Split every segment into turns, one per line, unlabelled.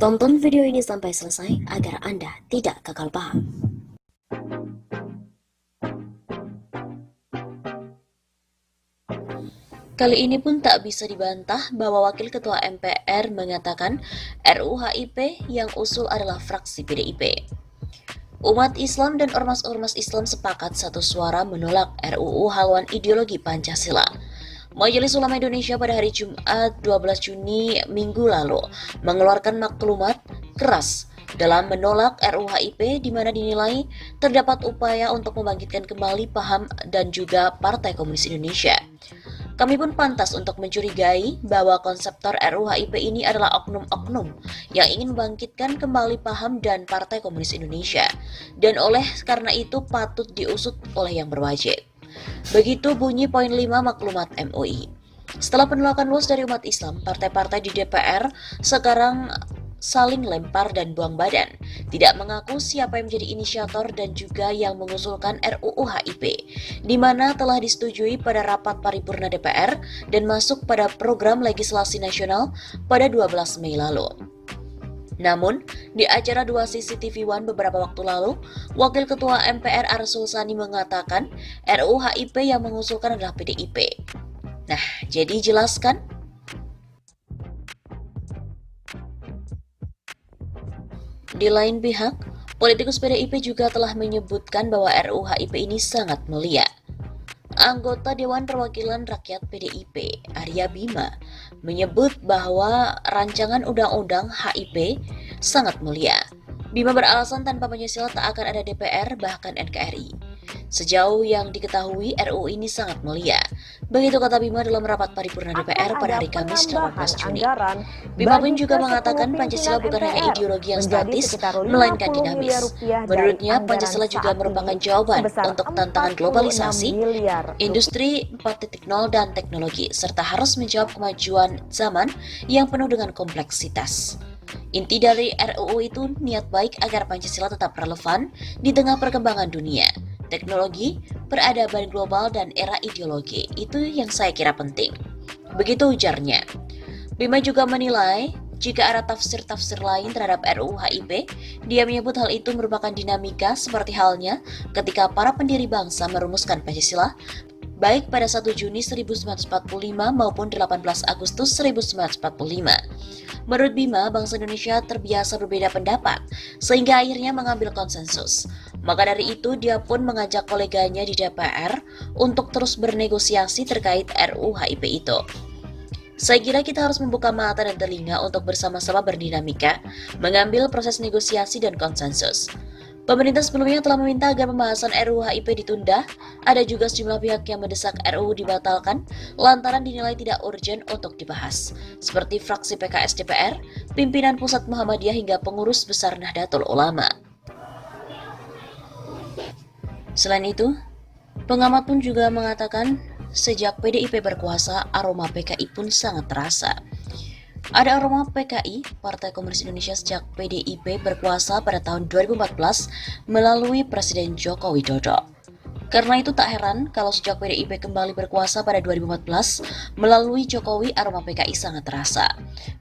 Tonton video ini sampai selesai agar Anda tidak gagal paham. Kali ini pun tak bisa dibantah bahwa Wakil Ketua MPR mengatakan RUU HIP yang usul adalah fraksi PDIP. Umat Islam dan ormas-ormas Islam sepakat satu suara menolak RUU haluan ideologi Pancasila. Majelis Ulama Indonesia pada hari Jumat 12 Juni minggu lalu mengeluarkan maklumat keras dalam menolak RUU HIP di mana dinilai terdapat upaya untuk membangkitkan kembali paham dan juga Partai Komunis Indonesia. Kami pun pantas untuk mencurigai bahwa konseptor RUU HIP ini adalah oknum-oknum yang ingin membangkitkan kembali paham dan Partai Komunis Indonesia, dan oleh karena itu patut diusut oleh yang berwajib. Begitu bunyi poin 5 maklumat MUI. Setelah penolakan luas dari umat Islam, partai-partai di DPR sekarang saling lempar dan buang badan, tidak mengaku siapa yang menjadi inisiator dan juga yang mengusulkan RUU HIP, di mana telah disetujui pada rapat paripurna DPR dan masuk pada program legislasi nasional pada 12 Mei lalu. Namun, di acara 2 CCTV One beberapa waktu lalu, Wakil Ketua MPR Arsul Sani mengatakan RUU HIP yang mengusulkan adalah PDIP. Nah, jadi jelaskan? Di lain pihak, politikus PDIP juga telah menyebutkan bahwa RUU HIP ini sangat mulia. Anggota Dewan Perwakilan Rakyat PDIP, Arya Bima, menyebut bahwa rancangan undang-undang HIP sangat mulia. Bima beralasan tanpa Pancasila tak akan ada DPR bahkan NKRI. Sejauh yang diketahui, RUU ini sangat mulia. Begitu kata Bima dalam rapat paripurna DPR pada hari Kamis 18 Juni. Bima pun juga mengatakan Pancasila bukan hanya ideologi yang statis, melainkan dinamis. Menurutnya, Pancasila juga merupakan jawaban untuk tantangan globalisasi, industri 4.0 dan teknologi, serta harus menjawab kemajuan zaman yang penuh dengan kompleksitas. Inti dari RUU itu niat baik agar Pancasila tetap relevan di tengah perkembangan dunia, teknologi, peradaban global, dan era ideologi. Itu yang saya kira penting. Begitu ujarnya. Bima juga menilai jika ada tafsir-tafsir lain terhadap RUU HIP, dia menyebut hal itu merupakan dinamika seperti halnya ketika para pendiri bangsa merumuskan Pancasila, baik pada 1 Juni 1945 maupun 18 Agustus 1945. Menurut Bima, bangsa Indonesia terbiasa berbeda pendapat, sehingga akhirnya mengambil konsensus. Maka dari itu, dia pun mengajak koleganya di DPR untuk terus bernegosiasi terkait RUU HIP itu. Saya kira kita harus membuka mata dan telinga untuk bersama-sama berdinamika, mengambil proses negosiasi dan konsensus. Pemerintah sebelumnya telah meminta agar pembahasan RUU HIP ditunda. Ada juga sejumlah pihak yang mendesak RUU dibatalkan lantaran dinilai tidak urgen untuk dibahas, seperti fraksi PKS DPR, pimpinan Pusat Muhammadiyah hingga pengurus besar Nahdlatul Ulama. Selain itu, pengamat pun juga mengatakan sejak PDIP berkuasa, aroma PKI pun sangat terasa. Ada aroma PKI, Partai Komunis Indonesia, sejak PDIP berkuasa pada tahun 2014 melalui Presiden Joko Widodo. Karena itu tak heran kalau sejak PDIP kembali berkuasa pada 2014 melalui Jokowi, aroma PKI sangat terasa.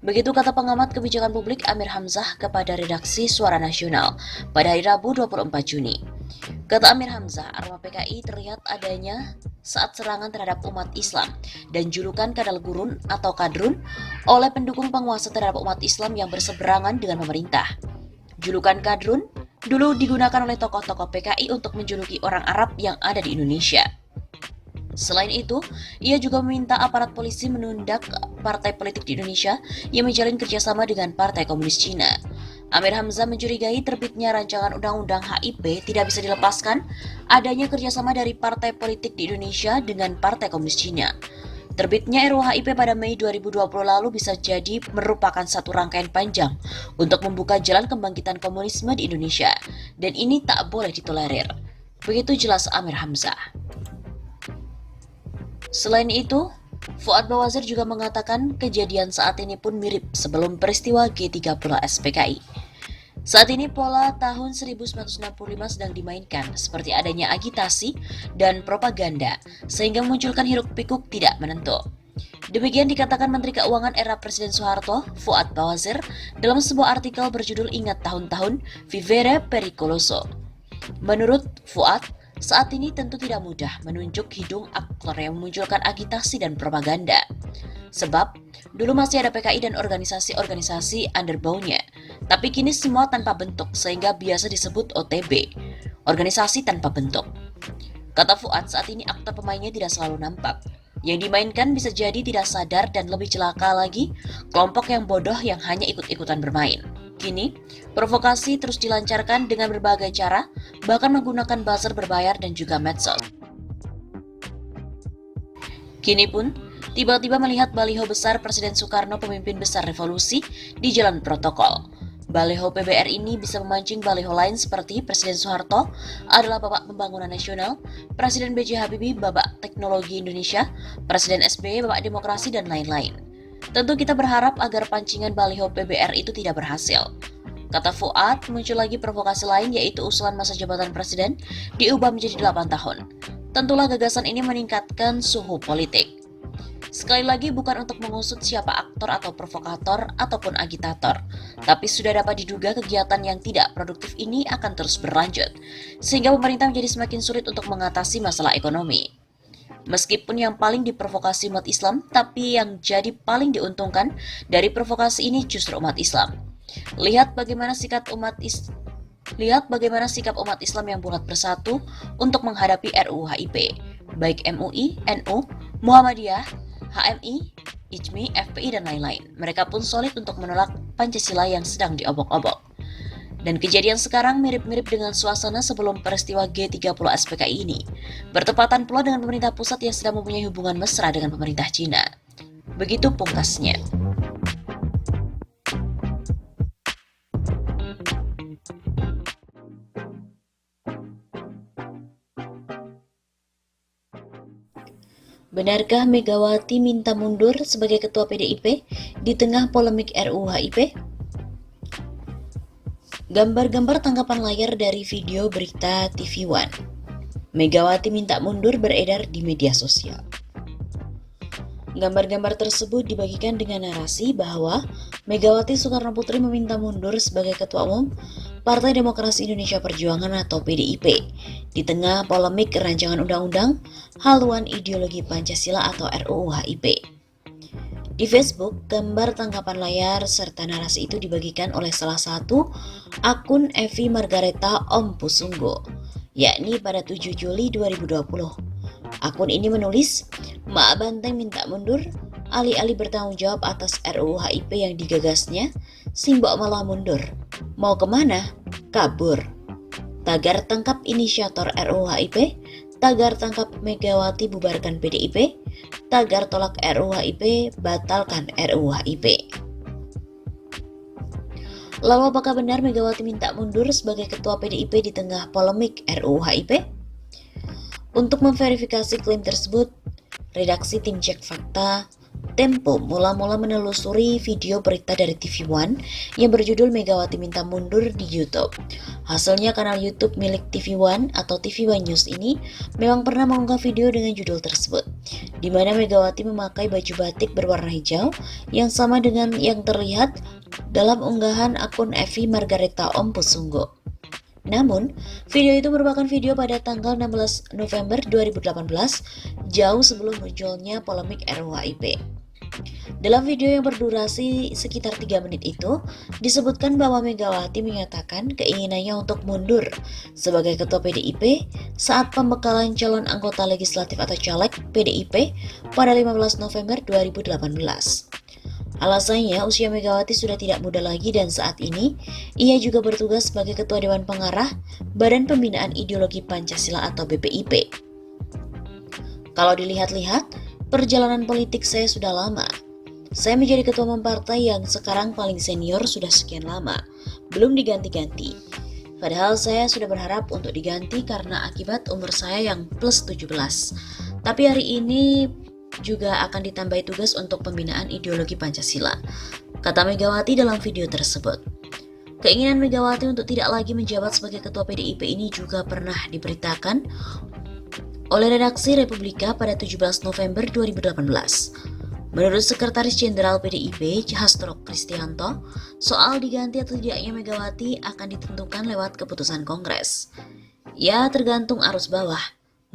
Begitu kata pengamat kebijakan publik Amir Hamzah kepada redaksi Suara Nasional pada hari Rabu 24 Juni. Kata Amir Hamzah, aroma PKI terlihat adanya saat serangan terhadap umat Islam dan julukan kadal gurun atau kadrun oleh pendukung penguasa terhadap umat Islam yang berseberangan dengan pemerintah. Julukan kadrun dulu digunakan oleh tokoh-tokoh PKI untuk menjuluki orang Arab yang ada di Indonesia. Selain itu, ia juga meminta aparat polisi menundak partai politik di Indonesia yang menjalin kerjasama dengan Partai Komunis Cina. Amir Hamzah mencurigai terbitnya rancangan undang-undang HIP tidak bisa dilepaskan adanya kerjasama dari partai politik di Indonesia dengan Partai Komunis Cina. Terbitnya RUU HIP pada Mei 2020 lalu bisa jadi merupakan satu rangkaian panjang untuk membuka jalan kebangkitan komunisme di Indonesia, dan ini tak boleh ditolerir. Begitu jelas Amir Hamzah. Selain itu, Fuad Bawazir juga mengatakan kejadian saat ini pun mirip sebelum peristiwa G30 SPKI. Saat ini pola tahun 1965 sedang dimainkan, seperti adanya agitasi dan propaganda, sehingga memunculkan hiruk-pikuk tidak menentu. Demikian dikatakan Menteri Keuangan era Presiden Soeharto, Fuad Bawazir, dalam sebuah artikel berjudul Ingat Tahun-Tahun Vivere Pericoloso. Menurut Fuad, saat ini tentu tidak mudah menunjuk hidung aktor yang memunculkan agitasi dan propaganda. Sebab, dulu masih ada PKI dan organisasi-organisasi underbone-nya, tapi kini semua tanpa bentuk sehingga biasa disebut OTB, organisasi tanpa bentuk. Kata Fuad, saat ini aktor pemainnya tidak selalu nampak. Yang dimainkan bisa jadi tidak sadar dan lebih celaka lagi, kelompok yang bodoh yang hanya ikut-ikutan bermain. Kini, provokasi terus dilancarkan dengan berbagai cara, bahkan menggunakan buzzer berbayar dan juga medsos. Kini pun, tiba-tiba melihat baliho besar Presiden Soekarno pemimpin besar revolusi di jalan protokol. Baliho PBR ini bisa memancing baliho lain seperti Presiden Soeharto adalah Bapak Pembangunan Nasional, Presiden B.J. Habibie Bapak Teknologi Indonesia, Presiden SBY Bapak Demokrasi, dan lain-lain. Tentu kita berharap agar pancingan baliho PBR itu tidak berhasil. Kata Fuad, muncul lagi provokasi lain yaitu usulan masa jabatan presiden diubah menjadi 8 tahun. Tentulah gagasan ini meningkatkan suhu politik. Sekali lagi bukan untuk mengusut siapa aktor atau provokator ataupun agitator, tapi sudah dapat diduga kegiatan yang tidak produktif ini akan terus berlanjut, sehingga pemerintah menjadi semakin sulit untuk mengatasi masalah ekonomi. Meskipun yang paling diprovokasi umat Islam, tapi yang jadi paling diuntungkan dari provokasi ini justru umat Islam. Lihat bagaimana sikap umat Islam yang bulat bersatu untuk menghadapi RUU HIP, baik MUI, NU, Muhammadiyah, HMI, IJMI, FPI, dan lain-lain. Mereka pun solid untuk menolak Pancasila yang sedang diobok-obok. Dan kejadian sekarang mirip-mirip dengan suasana sebelum peristiwa G30 SPKI ini. Bertepatan pula dengan pemerintah pusat yang sedang mempunyai hubungan mesra dengan pemerintah Cina. Begitu pungkasnya. Benarkah Megawati minta mundur sebagai ketua PDIP di tengah polemik RUU HIP? Gambar-gambar tangkapan layar dari video berita TV One. Megawati minta mundur beredar di media sosial. Gambar-gambar tersebut dibagikan dengan narasi bahwa Megawati Soekarno Putri meminta mundur sebagai Ketua Umum Partai Demokrasi Indonesia Perjuangan atau PDIP di tengah polemik rancangan undang-undang haluan ideologi Pancasila atau RUU HIP. Di Facebook, gambar tangkapan layar serta narasi itu dibagikan oleh salah satu akun Evi Margareta Om Pusunggo, yakni pada 7 Juli 2020. Akun ini menulis, Mak Banteng minta mundur, alih-alih bertanggung jawab atas RUU HIP yang digagasnya, Simbok malah mundur. Mau kemana? Kabur. Tagar tangkap inisiator RUU HIP, tagar tangkap Megawati bubarkan PDIP, tagar tolak RUU HIP, batalkan RUU HIP. Lalu apakah benar Megawati minta mundur sebagai ketua PDIP di tengah polemik RUU HIP? Untuk memverifikasi klaim tersebut, redaksi tim Cek Fakta Tempo mula-mula menelusuri video berita dari TV One yang berjudul Megawati minta mundur di YouTube. Hasilnya kanal YouTube milik TV One atau TV One News ini memang pernah mengunggah video dengan judul tersebut, di mana Megawati memakai baju batik berwarna hijau yang sama dengan yang terlihat dalam unggahan akun Evi Margareta Om Pusunggo. Namun, video itu merupakan video pada tanggal 16 November 2018, jauh sebelum munculnya polemik RUU HIP. Dalam video yang berdurasi sekitar 3 menit itu, disebutkan bahwa Megawati menyatakan keinginannya untuk mundur sebagai ketua PDIP saat pembekalan calon anggota legislatif atau caleg PDIP pada 15 November 2018. Alasannya, usia Megawati sudah tidak muda lagi dan saat ini ia juga bertugas sebagai Ketua Dewan Pengarah Badan Pembinaan Ideologi Pancasila atau BPIP. Kalau dilihat-lihat, perjalanan politik saya sudah lama. Saya menjadi ketua umum partai yang sekarang paling senior sudah sekian lama, belum diganti-ganti. Padahal saya sudah berharap untuk diganti karena akibat umur saya yang plus 17. Tapi hari ini juga akan ditambahi tugas untuk pembinaan ideologi Pancasila, kata Megawati dalam video tersebut. Keinginan Megawati untuk tidak lagi menjabat sebagai ketua PDIP ini juga pernah diberitakan oleh redaksi Republika pada 17 November 2018. Menurut Sekretaris Jenderal PDIP, Hasto Kristianto, soal diganti atau tidaknya Megawati akan ditentukan lewat keputusan Kongres. Ya, tergantung arus bawah.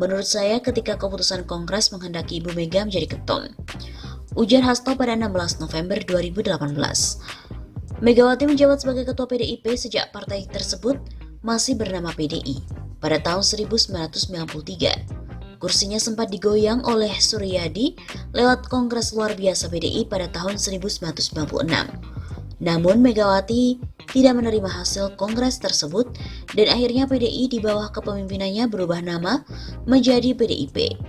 Menurut saya ketika keputusan Kongres menghendaki Ibu Mega menjadi ketum. Ujar Hasto pada 16 November 2018. Megawati menjabat sebagai ketua PDIP sejak partai tersebut masih bernama PDI pada tahun 1993. Kursinya sempat digoyang oleh Suryadi lewat Kongres Luar Biasa PDI pada tahun 1996. Namun Megawati tidak menerima hasil Kongres tersebut dan akhirnya PDI di bawah kepemimpinannya berubah nama menjadi PDIP.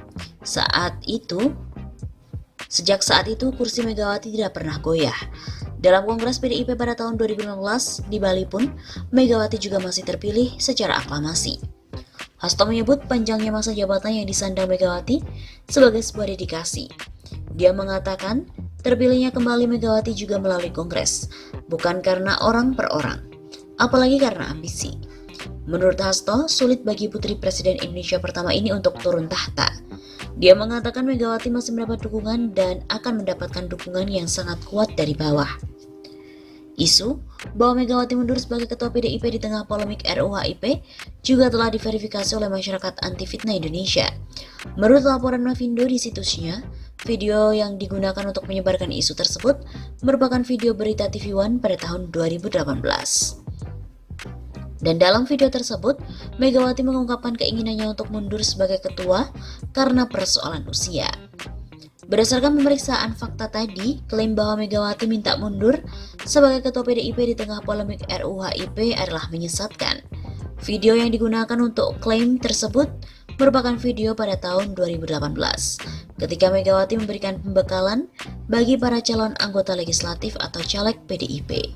Sejak saat itu kursi Megawati tidak pernah goyah. Dalam Kongres PDIP pada tahun 2015 di Bali pun Megawati juga masih terpilih secara aklamasi. Hasto menyebut panjangnya masa jabatan yang disandang Megawati sebagai sebuah dedikasi. Dia mengatakan terpilihnya kembali Megawati juga melalui Kongres, bukan karena orang per orang, apalagi karena ambisi. Menurut Hasto, sulit bagi putri Presiden Indonesia pertama ini untuk turun tahta. Dia mengatakan Megawati masih mendapat dukungan dan akan mendapatkan dukungan yang sangat kuat dari bawah. Isu bahwa Megawati mundur sebagai ketua PDIP di tengah polemik RUU-HIP juga telah diverifikasi oleh masyarakat anti fitnah Indonesia. Menurut laporan Mavindo di situsnya, video yang digunakan untuk menyebarkan isu tersebut merupakan video berita TV One pada tahun 2018. Dan dalam video tersebut, Megawati mengungkapkan keinginannya untuk mundur sebagai ketua karena persoalan usia. Berdasarkan pemeriksaan fakta tadi, klaim bahwa Megawati minta mundur sebagai ketua PDIP di tengah polemik RUU-HIP adalah menyesatkan. Video yang digunakan untuk klaim tersebut merupakan video pada tahun 2018, ketika Megawati memberikan pembekalan bagi para calon anggota legislatif atau caleg PDIP.